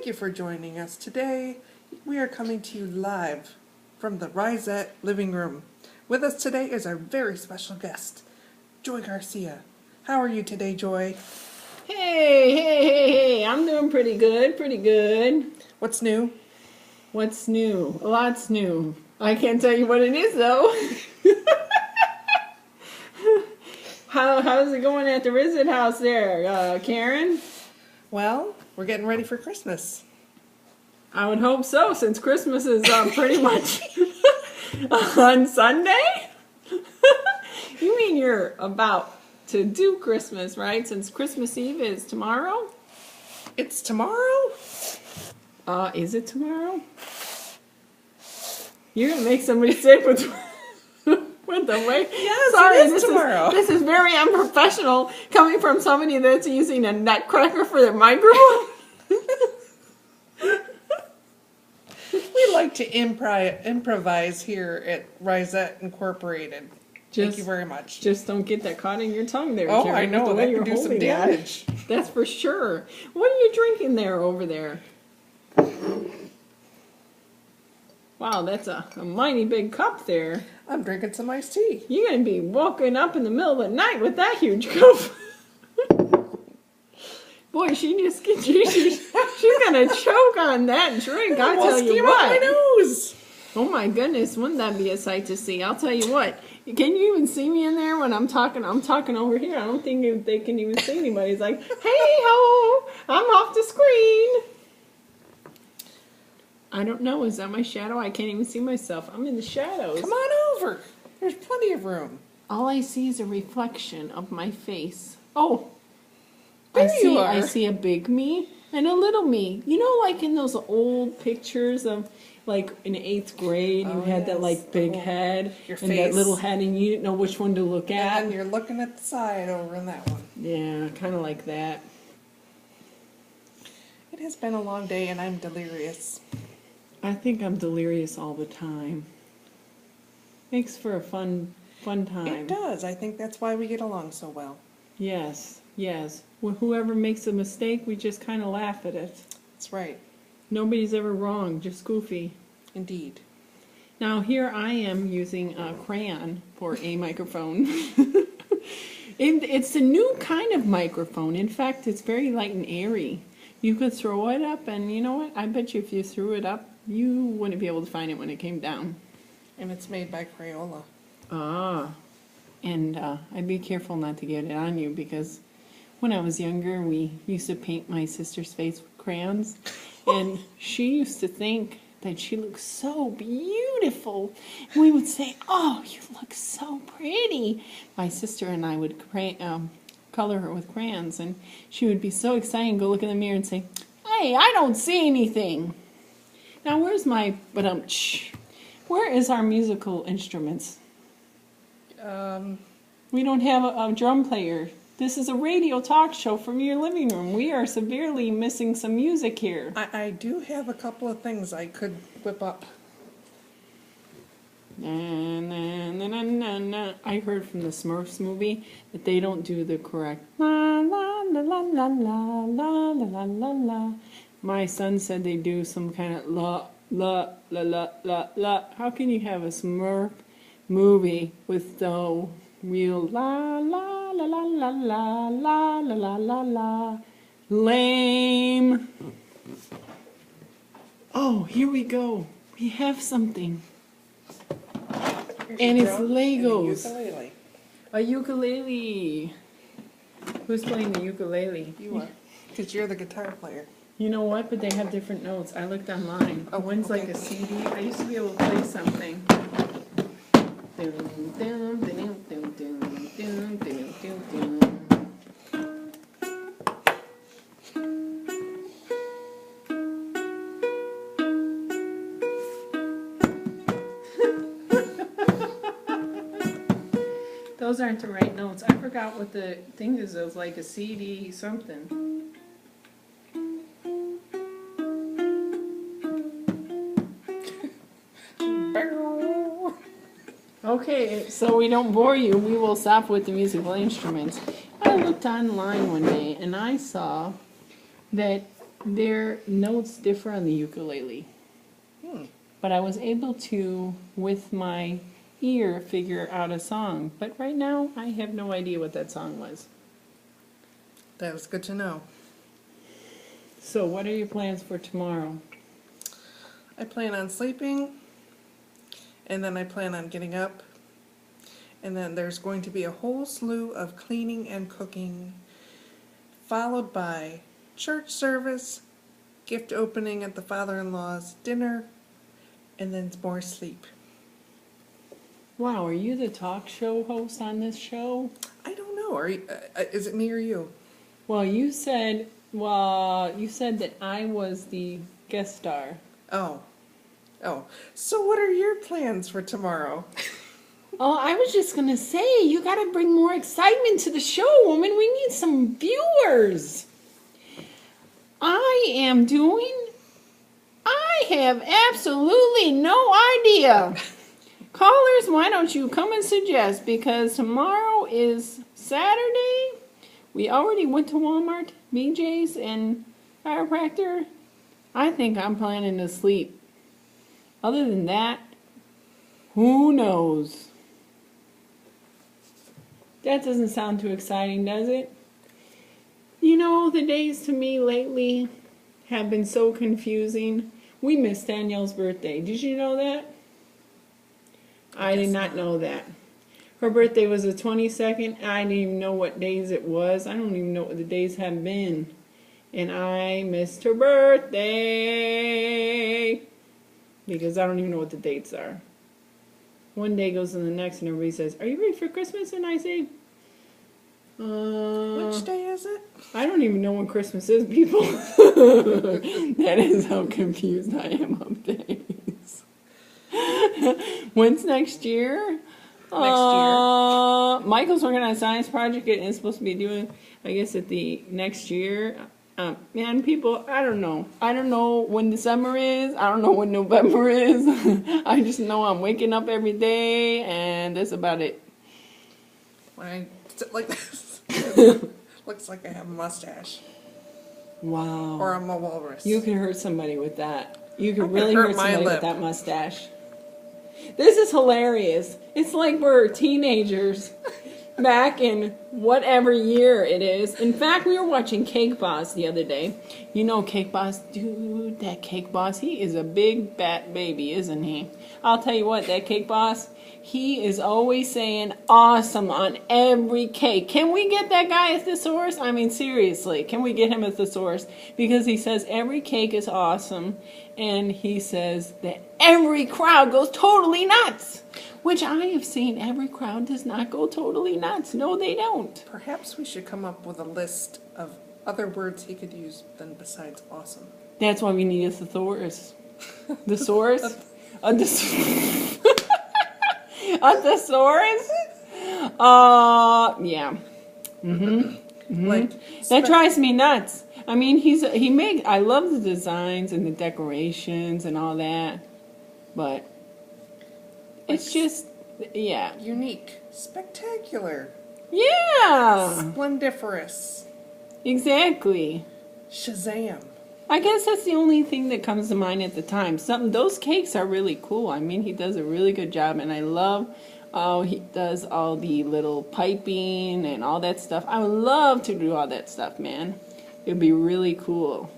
Thank you for joining us today. We are coming to you live from the Risette living room. With us today is our very special guest, Joy Garcia. How are you today, Joy? Hey, I'm doing pretty good. What's new? What's new? A lot's new. I can't tell you what it is, though. How's it going at the Risette house there, Karen? Well, we're getting ready for Christmas. I would hope so, since Christmas is pretty much on Sunday. You mean you're about to do Christmas, right? Since Christmas Eve is tomorrow? It's tomorrow? Is it tomorrow? You're gonna make somebody sick with with the way. Yes, Sorry, it is tomorrow. This is very unprofessional coming from somebody that's using a nutcracker for their microphone. We like to improvise here at Risette Incorporated. Thank you very much. Just don't get that caught in your tongue there, Oh, Karen, I know, the way that you're could do some holding that. damage. That's for sure. What are you drinking there over there? Wow, that's a mighty big cup there. I'm drinking some iced tea. You're going to be woken up in the middle of the night with that huge cup. Boy, she's going to choke on that drink, I'll tell you what. My nose. Oh my goodness, wouldn't that be a sight to see? I'll tell you what. Can you even see me in there when I'm talking? I'm talking over here. I don't think they can even see anybody. It's like, hey ho, I'm off the screen. I don't know. Is that my shadow? I can't even see myself. I'm in the shadows. Come on over. There's plenty of room. All I see is a reflection of my face. Oh, There you are. I see a big me and a little me. You know, like in those old pictures of, like in 8th grade, you had that like big head your and that face. little head, and you didn't know which one to look at. And you're looking at the side over in that one. Yeah, kind of like that. It has been a long day and I'm delirious. I think I'm delirious all the time. Makes for a fun time. It does. I think that's why we get along so well. Yes. Well, whoever makes a mistake, we just kind of laugh at it. That's right. Nobody's ever wrong, just goofy. Indeed. Now here I am using a crayon for a microphone. It's a new kind of microphone. In fact, it's very light and airy. You could throw it up, and you know what? I bet you if you threw it up, you wouldn't be able to find it when it came down. And it's made by Crayola. Ah, and I'd be careful not to get it on you, because when I was younger, we used to paint my sister's face with crayons, and she used to think that she looked so beautiful. And we would say, "Oh, you look so pretty." My sister and I would color her with crayons, and she would be so excited and go look in the mirror and say, "Hey, I don't see anything." Now, where's my where is our musical instruments? We don't have a drum player. This is a radio talk show from your living room. We are severely missing some music here. I do have a couple of things I could whip up. Na, na, na, na, na, na. I heard from the Smurfs movie that they don't do the correct la la la la la la la la la la. My son said they do some kind of la la la la la la. How can you have a Smurf movie with no real la la la la la la la la la la la? Lame. Oh, here we go. We have something. And it's Legos. And a ukulele. A ukulele. Who's playing the ukulele? You are. Because you're the guitar player. You know what? But they have different notes. I looked online. Oh, One's okay. like a CD. I used to be able to play something. Dun, dun, dun, dun, dun, dun, dun, dun, dun. Those aren't the right notes. I forgot what the thing is. It was like a CD something. Okay, so we don't bore you, we will stop with the musical instruments. I looked online one day and I saw that Their notes differ on the ukulele. But I was able to, with my ear, figure out a song. But right now, I have no idea what that song was. That was good to know. So, what are your plans for tomorrow? I plan on sleeping, and then I plan on getting up, and then there's going to be a whole slew of cleaning and cooking, followed by church service, gift opening at the father-in-law's dinner, and then more sleep. Wow, are you the talk show host on this show? I don't know. Are you, is it me or you? Well, you said that I was the guest star. Oh. So what are your plans for tomorrow? Oh, I was just gonna say, you gotta bring more excitement to the show, woman. We need some viewers. I have absolutely no idea. Callers, why don't you come and suggest? Because tomorrow is Saturday. We already went to Walmart, BJ's, and chiropractor. I think I'm planning to sleep. Other than that, who knows? That doesn't sound too exciting, does it? You know, the days to me lately have been so confusing. We missed Danielle's birthday. Did you know that? I did not know that. Her birthday was the 22nd. I didn't even know what days it was. I don't even know what the days have been. And I missed her birthday. Because I don't even know what the dates are. One day goes to the next and everybody says, "Are you ready for Christmas?" And I say, Which day is it? I don't even know when Christmas is, people. That is how confused I am of days. When's next year? Michael's working on a science project and is supposed to be doing, I guess, at the next year. Man, people, I don't know. I don't know when December is. I don't know when November is. I just know I'm waking up every day, and that's about it. When I sit like this, looks like I have a mustache. Wow. Or I'm a walrus. You could hurt somebody with that. You could I could really hurt hurt my somebody lip. with that mustache. This is hilarious. It's like we're teenagers back in whatever year it is. In fact, we were watching Cake Boss the other day. You know Cake Boss? Dude, that Cake Boss, he is a big bat baby, isn't he? I'll tell you what, that Cake Boss, he is always saying awesome on every cake. Can we get that guy as the source? I mean, seriously, can we get him as the source? Because he says every cake is awesome, and he says that every crowd goes totally nuts. Which I have seen, every crowd does not go totally nuts. No, they don't. Perhaps we should come up with a list of other words he could use than besides awesome. That's why we need a thesaurus. Thesaurus? A thesaurus? A thesaurus? Yeah. Like, That drives me nuts. I mean, I love the designs and the decorations and all that, but it's just, yeah. unique, spectacular, Yeah, splendiferous, exactly. Shazam. I guess that's the only thing that comes to mind at the time. Those cakes are really cool. I mean, he does a really good job, and I love how he does all the little piping and all that stuff. I would love to do all that stuff, man. It'd be really cool.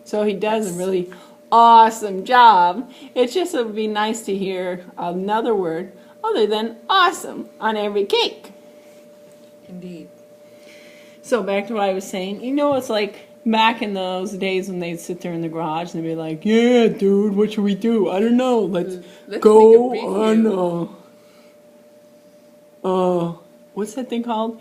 So he does a really awesome job. It just would be nice to hear another word other than awesome on every cake. Indeed. So back to what I was saying. You know, it's like back in those days when they'd sit there in the garage and they'd be like, "Yeah, dude, what should we do? I don't know. Let's go make a on what's that thing called?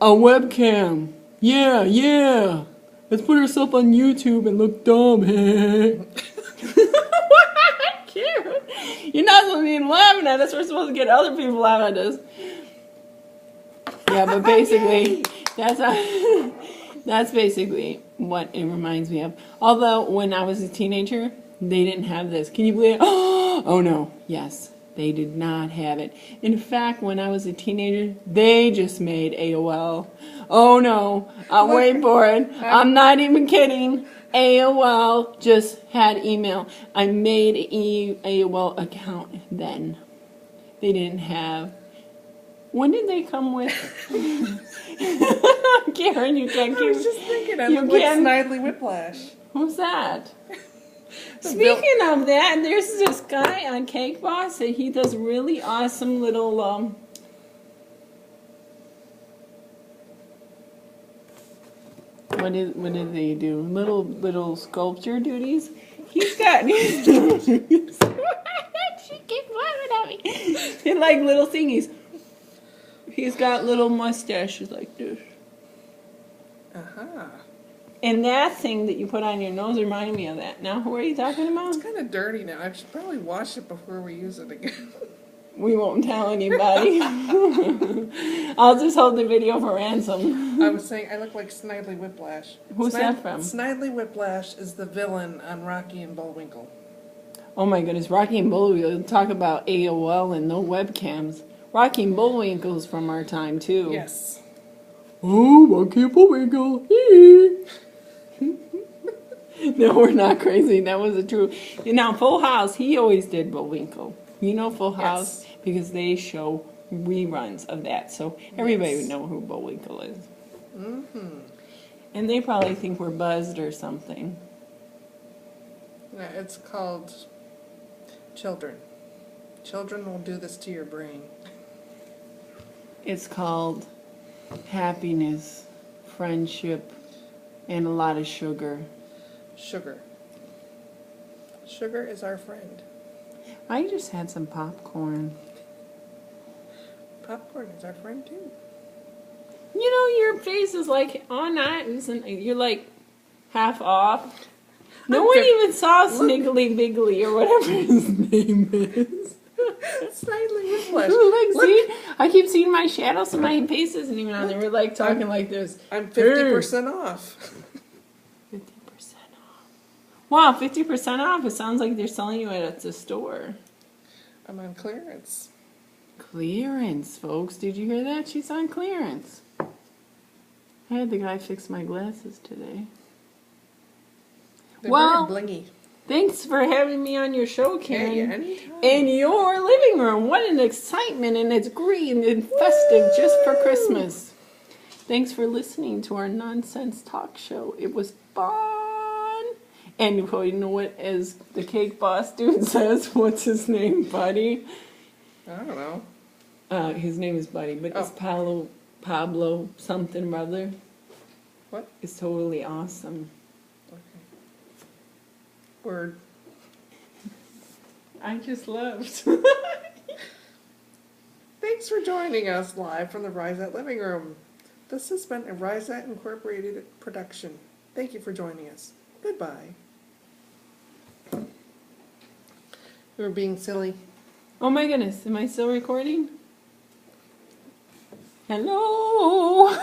A webcam. Yeah. Let's put ourselves on YouTube and look dumb." Cute. You're not supposed to be laughing at us. We're supposed to get other people laughing at us. Yeah, but basically, that's basically what it reminds me of. Although, when I was a teenager, they didn't have this. Can you believe it? Oh, no. Yes. They did not have it. In fact, when I was a teenager, they just made AOL. Oh no, wait for it. I'm not even kidding. AOL just had email. I made an AOL account then. They didn't have. When did they come with? Karen, you can't I was just thinking, I You look like can- Snidely Whiplash. Who's that? Speaking of that, there's this guy on Cake Boss that he does really awesome little what did they do? Little sculpture duties. He's got she keeps laughing at me. They're like little thingies. He's got little mustaches like this. Uh-huh. And that thing that you put on your nose reminded me of that. Now, who are you talking about? It's kind of dirty now. I should probably wash it before we use it again. We won't tell anybody. I'll just hold the video for ransom. I was saying I look like Snidely Whiplash. Who's that from? Snidely Whiplash is the villain on Rocky and Bullwinkle. Oh my goodness, Rocky and Bullwinkle. Talk about AOL and no webcams. Rocky and Bullwinkle's from our time, too. Yes. Oh, Rocky and Bullwinkle. No, we're not crazy. That was the truth. Now, Full House, he always did Bullwinkle. You know Full House? Yes. Because they show reruns of that. So everybody Yes. would know who Bullwinkle is. Mm-hmm. And they probably think we're buzzed or something. Yeah, it's called Children. Children will do this to your brain. It's called happiness, friendship, and a lot of sugar. Sugar. Sugar is our friend. I just had some popcorn. Popcorn is our friend too. You know, your face is like on eyes, and you're like half off. No I'm one fif- even saw Look. Sniggly Biggly or whatever his name is. Snidely Whiplash. Look, see? I keep seeing my shadow, so my face isn't even on there. We're like talking like this. I'm 50% off. 50% off. Wow, 50% off. It sounds like they're selling you it at the store. I'm on clearance. Clearance, folks. Did you hear that? She's on clearance. I had the guy fix my glasses today. They're Well- very blingy. Thanks for having me on your show, Karen. Hey, anytime. In your living room. What an excitement, and it's green and festive just for Christmas. Thanks for listening to our nonsense talk show. It was fun. And you know what, as the Cake Boss dude says, what's his name, Buddy? I don't know. His name is Buddy, but it's Pablo something or other. What? It's totally awesome. Okay. Word. I just loved. Thanks for joining us live from the Risette Living Room. This has been a Risette Incorporated production. Thank you for joining us. Goodbye. We were being silly. Oh my goodness, am I still recording? Hello?